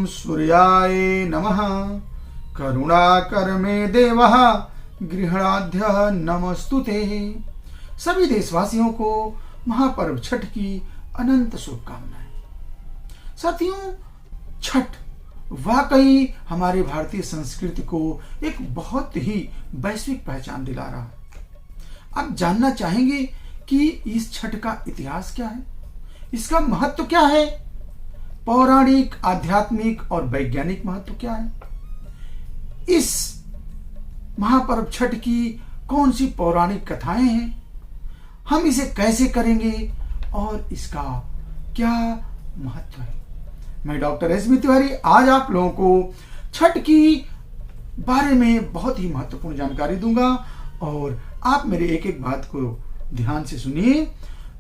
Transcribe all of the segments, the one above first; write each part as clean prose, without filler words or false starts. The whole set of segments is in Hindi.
ओम सूर्याय नमः। करुणाकर मे देवः गृहणाध्य नमस्तुते। सभी देशवासियों को महापर्व छठ की अनंत शुभकामनाएं। साथियों, छठ वाकई हमारे भारतीय संस्कृति को एक बहुत ही वैश्विक पहचान दिला रहा है। आप जानना चाहेंगे कि इस छठ का इतिहास क्या है, इसका महत्व क्या है, पौराणिक, आध्यात्मिक और वैज्ञानिक महत्व क्या है, इस महापर्व छठ की कौन सी पौराणिक कथाएं हैं, हम इसे कैसे करेंगे और इसका क्या महत्व है। मैं डॉक्टर एस.बी. तिवारी आज आप लोगों को छठ की बारे में बहुत ही महत्वपूर्ण जानकारी दूंगा और आप मेरे एक एक बात को ध्यान से सुनिए।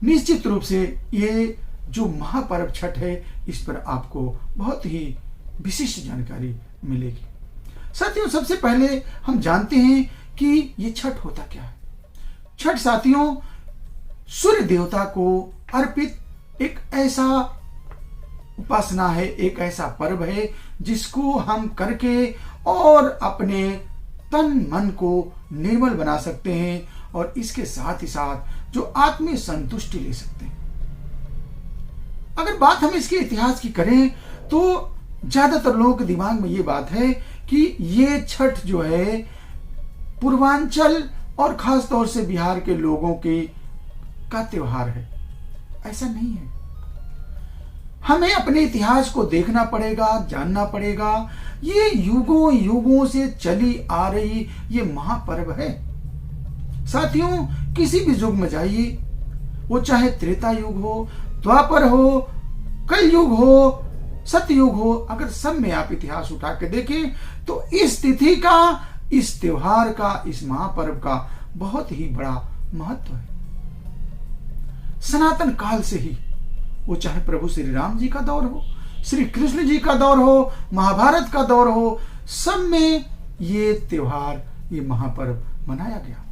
निश्चित रूप से ये जो महापर्व छठ है इस पर आपको बहुत ही विशिष्ट जानकारी मिलेगी। साथियों, सबसे पहले हम जानते हैं कि ये छठ होता क्या है। छठ साथियों सूर्य देवता को अर्पित एक ऐसा उपासना है, एक ऐसा पर्व है जिसको हम करके और अपने तन मन को निर्मल बना सकते हैं और इसके साथ ही साथ जो आत्मीय संतुष्टि ले सकते हैं। अगर बात हम इसके इतिहास की करें तो ज्यादातर लोगों के दिमाग में ये बात है कि ये छठ जो है पूर्वांचल और खास तौर से बिहार के लोगों का त्योहार है। ऐसा नहीं है। हमें अपने इतिहास को देखना पड़ेगा, जानना पड़ेगा। ये युगों युगों से चली आ रही ये महापर्व है। साथियों, किसी भी युग में जाइए, वो चाहे त्रेता युग हो, द्वापर हो, कलयुग हो, सतयुग हो, अगर सब में आप इतिहास उठा के देखें तो इस तिथि का, इस त्योहार का, इस महापर्व का बहुत ही बड़ा महत्व है। सनातन काल से ही, वो चाहे प्रभु श्री राम जी का दौर हो, श्री कृष्ण जी का दौर हो, महाभारत का दौर हो, सब में ये त्योहार, ये महापर्व मनाया गया।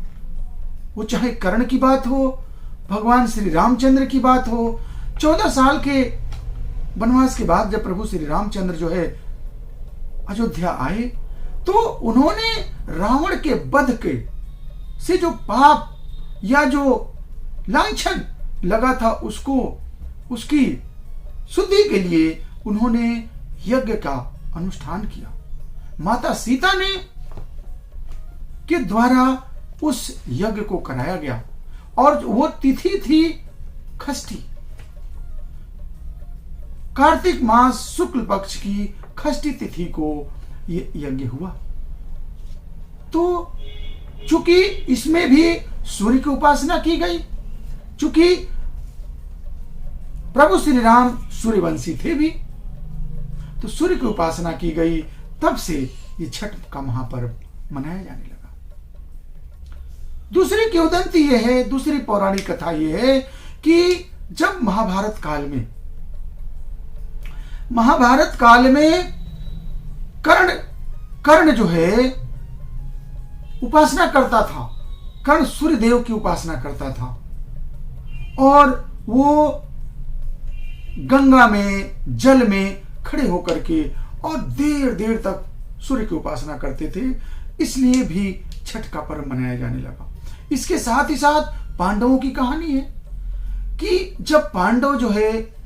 वो चाहे कर्ण की बात हो, भगवान श्री रामचंद्र की बात हो, 14 साल के वनवास के बाद जब प्रभु श्री रामचंद्र जो है अयोध्या आए तो उन्होंने रावण के वध के से जो पाप या जो लांछन लगा था उसको, उसकी शुद्धि के लिए उन्होंने यज्ञ का अनुष्ठान किया। माता सीता ने के द्वारा उस यज्ञ को कराया गया और वो तिथि थी खष्टी। कार्तिक मास शुक्ल पक्ष की खष्टी तिथि को ये यज्ञ हुआ। तो चूंकि इसमें भी सूर्य की उपासना की गई, चूंकि प्रभु श्री राम सूर्यवंशी थे भी, तो सूर्य की उपासना की गई, तब से ये छठ का महापर्व मनाया जाने लगा। दूसरी किंवदंती यह है, दूसरी पौराणिक कथा यह है कि जब महाभारत काल में कर्ण जो है उपासना करता था, कर्ण सूर्य देव की उपासना करता था और वो गंगा में, जल में खड़े होकर के और देर देर तक सूर्य की उपासना करते थे। इसलिए भी छठ का पर्व मनाया जाने लगा। इसके साथ ही साथ पांडवों की कहानी है कि जब पांडव जो है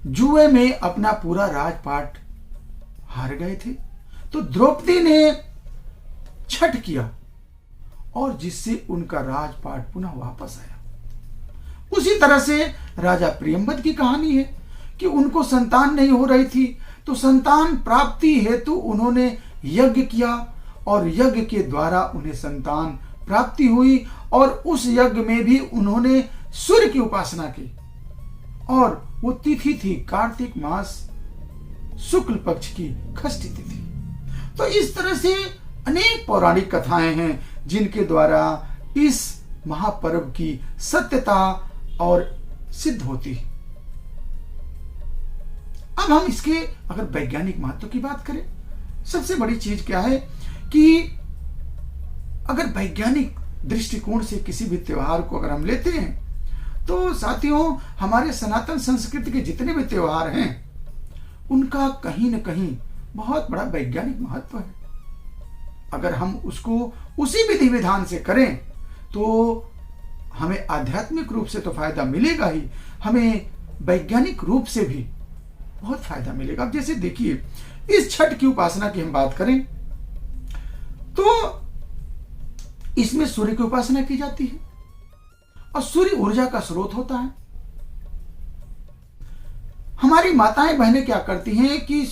जुए में अपना पूरा राजपाट हार गए थे तो द्रौपदी ने छठ किया और जिससे उनका राजपाट पुनः वापस आया। उसी तरह से राजा प्रियंवद की कहानी है कि उनको संतान नहीं हो रही थी तो संतान प्राप्ति हेतु उन्होंने यज्ञ किया और यज्ञ के द्वारा उन्हें संतान प्राप्ति हुई और उस यज्ञ में भी उन्होंने सूर्य की उपासना की और वो तिथि थी कार्तिक मास शुक्ल पक्ष की खष्टी तिथि। तो इस तरह से अनेक पौराणिक कथाएं हैं जिनके द्वारा इस महापर्व की सत्यता और सिद्ध होती है। अब हम इसके अगर वैज्ञानिक महत्व की बात करें, सबसे बड़ी चीज क्या है कि अगर वैज्ञानिक दृष्टिकोण से किसी भी त्योहार को अगर हम लेते हैं तो साथियों हमारे सनातन संस्कृति के जितने भी त्योहार हैं उनका कहीं न कहीं बहुत बड़ा वैज्ञानिक महत्व है। अगर हम उसको उसी विधि विधान से करें तो हमें आध्यात्मिक रूप से तो फायदा मिलेगा ही, हमें वैज्ञानिक रूप से भी बहुत फायदा मिलेगा। अब जैसे देखिए, इस छठ की उपासना की हम बात करें तो इसमें सूर्य की उपासना की जाती है और सूर्य ऊर्जा का स्रोत होता है। हमारी माताएं बहनें क्या करती हैं कि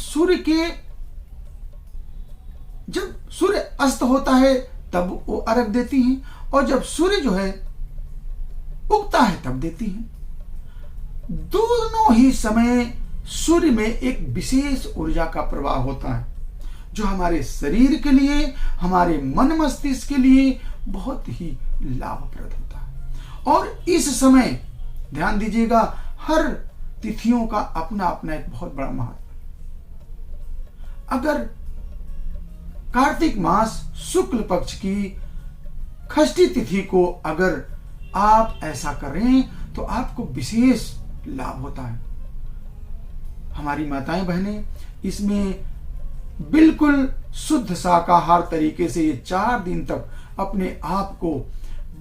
जब सूर्य अस्त होता है तब वो अर्घ देती हैं, और जब सूर्य जो है उगता है तब देती हैं। दोनों ही समय सूर्य में एक विशेष ऊर्जा का प्रवाह होता है जो हमारे शरीर के लिए, हमारे मन मस्तिष्क के लिए बहुत ही लाभप्रद होता है। और इस समय ध्यान दीजिएगा, हर तिथियों का अपना अपना एक बहुत बड़ा महत्व है। अगर कार्तिक मास शुक्ल पक्ष की षष्ठी तिथि को अगर आप ऐसा करें तो आपको विशेष लाभ होता है। हमारी माताएं बहनें इसमें बिल्कुल शुद्ध शाकाहार तरीके से ये 4 दिन तक अपने आप को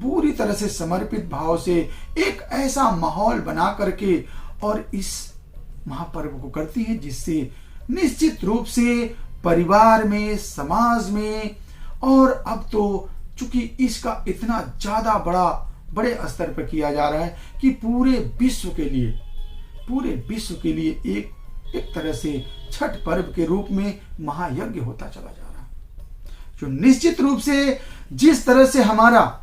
पूरी तरह से समर्पित भाव से एक ऐसा माहौल बना करके और इस महापर्व को करती है, जिससे निश्चित रूप से परिवार में, समाज में, और अब तो चूंकि इसका इतना ज्यादा बड़े स्तर पर किया जा रहा है कि पूरे विश्व के लिए एक तरह से छठ पर्व के रूप में महायज्ञ होता चला जा रहा है। जो निश्चित रूप से जिस तरह से हमारा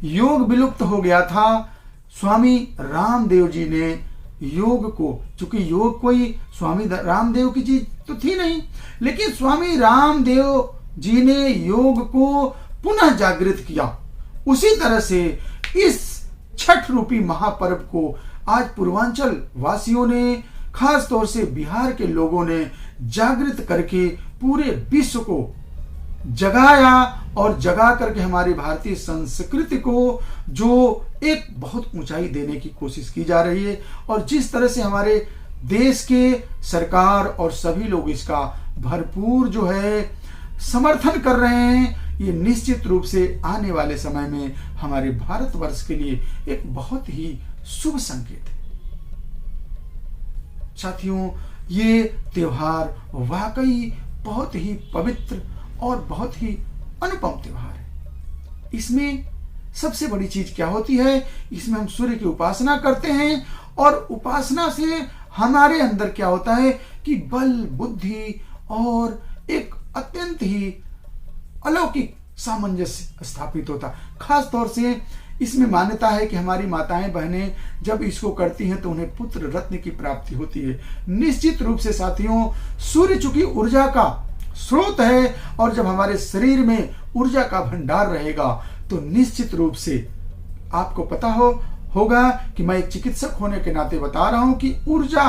योग विलुप्त हो गया था, स्वामी रामदेव जी ने योग को, चूंकि योग कोई स्वामी रामदेव की चीज तो थी नहीं, लेकिन स्वामी रामदेव जी ने योग को पुनः जागृत किया। उसी तरह से इस छठ रूपी महापर्व को आज पूर्वांचल वासियों ने, खास तौर से बिहार के लोगों ने जागृत करके पूरे विश्व को जगाया, और जगा करके हमारी भारतीय संस्कृति को जो एक बहुत ऊंचाई देने की कोशिश की जा रही है, और जिस तरह से हमारे देश के सरकार और सभी लोग इसका भरपूर जो है समर्थन कर रहे हैं, ये निश्चित रूप से आने वाले समय में हमारे भारतवर्ष के लिए एक बहुत ही शुभ संकेत है। साथियों, ये त्योहार वाकई बहुत ही पवित्र और बहुत ही अनुपम त्योहार है। इसमें सबसे बड़ी चीज क्या होती है, इसमें हम सूर्य की उपासना करते हैं, और उपासना से हमारे अंदर क्या होता है कि बल, बुद्धि और एक अत्यंत ही अलौकिक सामंजस्य स्थापित होता। खास तौर से इसमें मान्यता है कि हमारी माताएं बहनें जब इसको करती हैं तो उन्हें पुत्र रत्न की प्राप्ति होती है। निश्चित रूप से साथियों, सूर्य चूंकि ऊर्जा का स्रोत है, और जब हमारे शरीर में ऊर्जा का भंडार रहेगा तो निश्चित रूप से आपको पता होगा कि मैं एक चिकित्सक होने के नाते बता रहा हूं कि ऊर्जा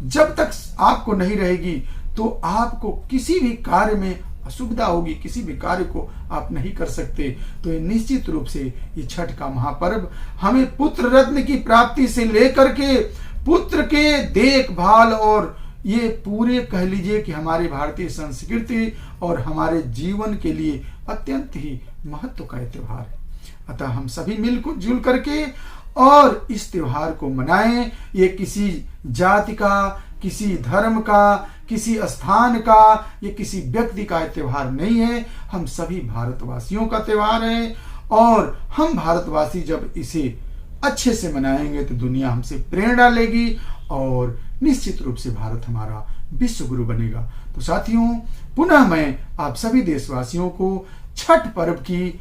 जब तक आपको नहीं रहेगी तो आपको किसी भी कार्य में असुविधा होगी, किसी भी कार्य को आप नहीं कर सकते। तो ये निश्चित रूप से ये छठ का महापर्व हमें पुत्र रत्न की प्राप्ति से लेकर के पुत्र के देखभाल, और ये पूरे कह लीजिए कि हमारी भारतीय संस्कृति और हमारे जीवन के लिए अत्यंत ही महत्व का त्योहार है। अतः हम सभी मिलजुल करके और इस त्योहार को मनाएं। ये किसी जाति का, किसी धर्म का, किसी स्थान का, ये किसी व्यक्ति का त्योहार नहीं है, हम सभी भारतवासियों का त्योहार है। और हम भारतवासी जब इसे अच्छे से मनाएंगे तो दुनिया हमसे प्रेरणा लेगी, और निश्चित रूप से भारत हमारा विश्व गुरु बनेगा। तो साथियों, पुनः मैं आप सभी देशवासियों को छठ पर्व की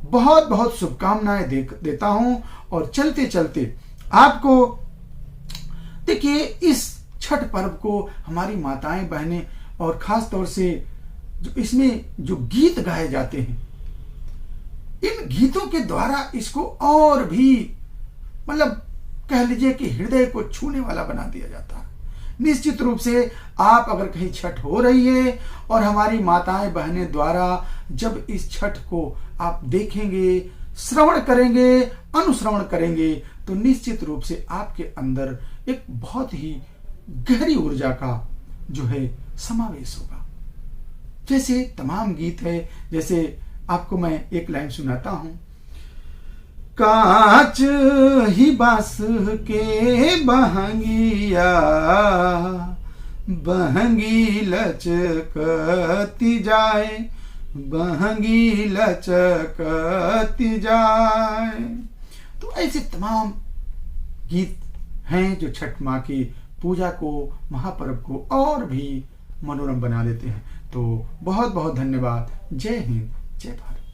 बहुत बहुत शुभकामनाएं देता हूं। और चलते चलते आपको देखिए, इस छठ पर्व को हमारी माताएं बहनें, और खास तौर से जो इसमें जो गीत गाए जाते हैं, इन गीतों के द्वारा इसको और भी मतलब कह लीजिए कि हृदय को छूने वाला बना दिया जाता है। निश्चित रूप से आप अगर कहीं छठ हो रही है और हमारी माताएं बहनें द्वारा जब इस छठ को आप देखेंगे, श्रवण करेंगे, अनुश्रवण करेंगे, तो निश्चित रूप से आपके अंदर एक बहुत ही गहरी ऊर्जा का जो है समावेश होगा। जैसे तमाम गीत है, जैसे आपको मैं एक लाइन सुनाता हूं। कांच ही बांस के बहंगिया, बहंगी लचकती जाए, बहंगी लचकती जाए। तो ऐसे तमाम गीत हैं जो छठ माँ की पूजा को, महापर्व को और भी मनोरम बना देते हैं। तो बहुत बहुत धन्यवाद। जय हिंद, जय भारत।